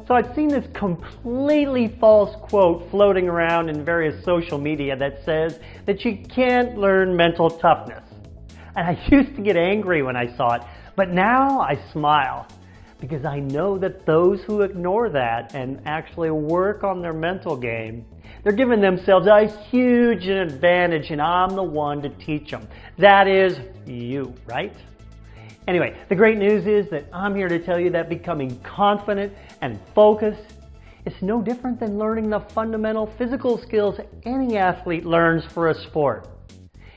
So I've seen this completely false quote floating around in various social media that says that you can't learn mental toughness. And I used to get angry when I saw it, but now I smile because I know that those who ignore that and actually work on their mental game, they're giving themselves a huge advantage, and I'm the one to teach them. That is you, right? Anyway, the great news is that I'm here to tell you that becoming confident and focused is no different than learning the fundamental physical skills any athlete learns for a sport.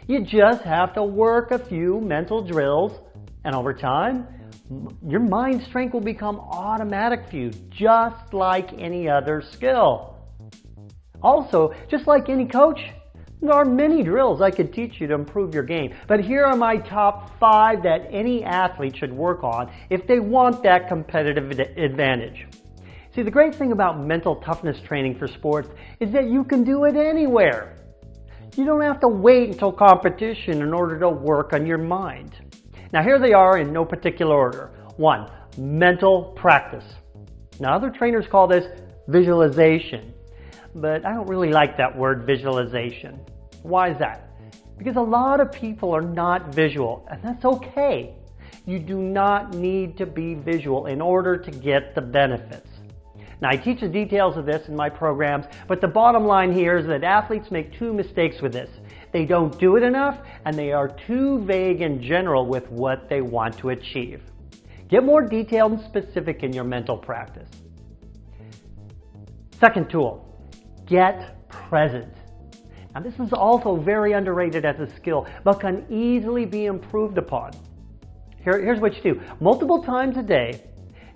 You just have to work a few mental drills, and over time, your mind strength will become automatic for you, just like any other skill. Also, just like any coach, there are many drills I could teach you to improve your game, but here are my top 5 that any athlete should work on if they want that competitive advantage. See, the great thing about mental toughness training for sports is that you can do it anywhere. You don't have to wait until competition in order to work on your mind. Now here they are in no particular order. 1, mental practice. Now other trainers call this visualization. But I don't really like that word visualization. Why is that? Because a lot of people are not visual, and that's okay. You do not need to be visual in order to get the benefits. Now I teach the details of this in my programs, but the bottom line here is that athletes make 2 mistakes with this. They don't do it enough, and they are too vague in general with what they want to achieve. Get more detailed and specific in your mental practice. Second tool. Get present. Now this is also very underrated as a skill, but can easily be improved upon. Here's what you do. Multiple times a day,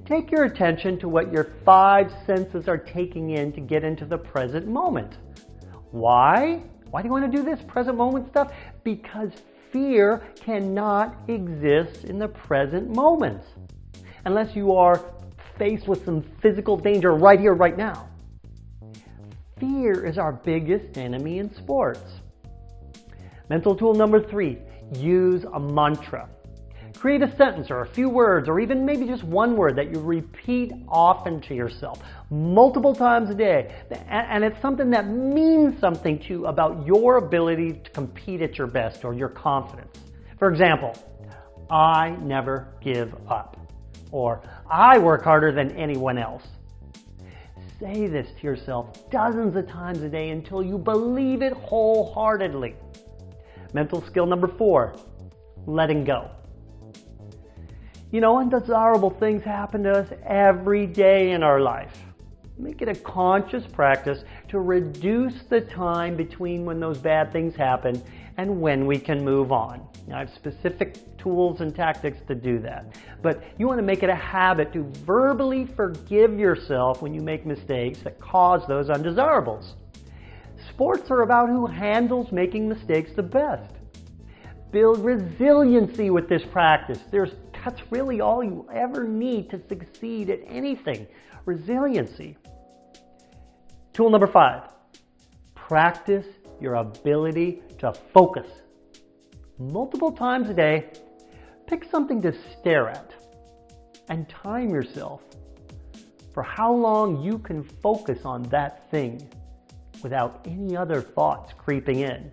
take your attention to what your 5 senses are taking in to get into the present moment. Why? Why do you want to do this present moment stuff? Because fear cannot exist in the present moment unless you are faced with some physical danger right here, right now. Fear is our biggest enemy in sports. Mental tool number 3, use a mantra. Create a sentence or a few words or even maybe just one word that you repeat often to yourself multiple times a day. And it's something that means something to you about your ability to compete at your best or your confidence. For example, I never give up, or I work harder than anyone else. Say this to yourself dozens of times a day until you believe it wholeheartedly. Mental skill number 4, letting go. You know, undesirable things happen to us every day in our life. Make it a conscious practice to reduce the time between when those bad things happen and when we can move on. Now, I have specific tools and tactics to do that. But you want to make it a habit to verbally forgive yourself when you make mistakes that cause those undesirables. Sports are about who handles making mistakes the best. Build resiliency with this practice. That's really all you ever need to succeed at anything. Resiliency. Tool number 5. Practice your ability to focus. Multiple times a day, pick something to stare at and time yourself for how long you can focus on that thing without any other thoughts creeping in.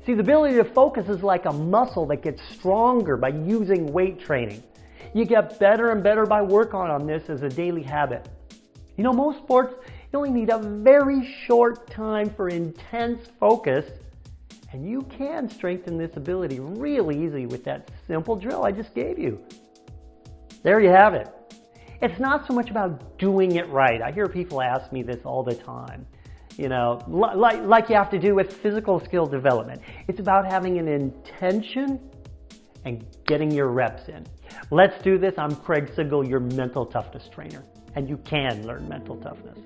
See, the ability to focus is like a muscle that gets stronger by using weight training. You get better and better by working on this as a daily habit. You know, most sports, you only need a very short time for intense focus, and you can strengthen this ability really easily with that simple drill I just gave you. There you have it. It's not so much about doing it right. I hear people ask me this all the time. You know, like you have to do with physical skill development. It's about having an intention and getting your reps in. Let's do this. I'm Craig Sigl, your mental toughness trainer, and you can learn mental toughness.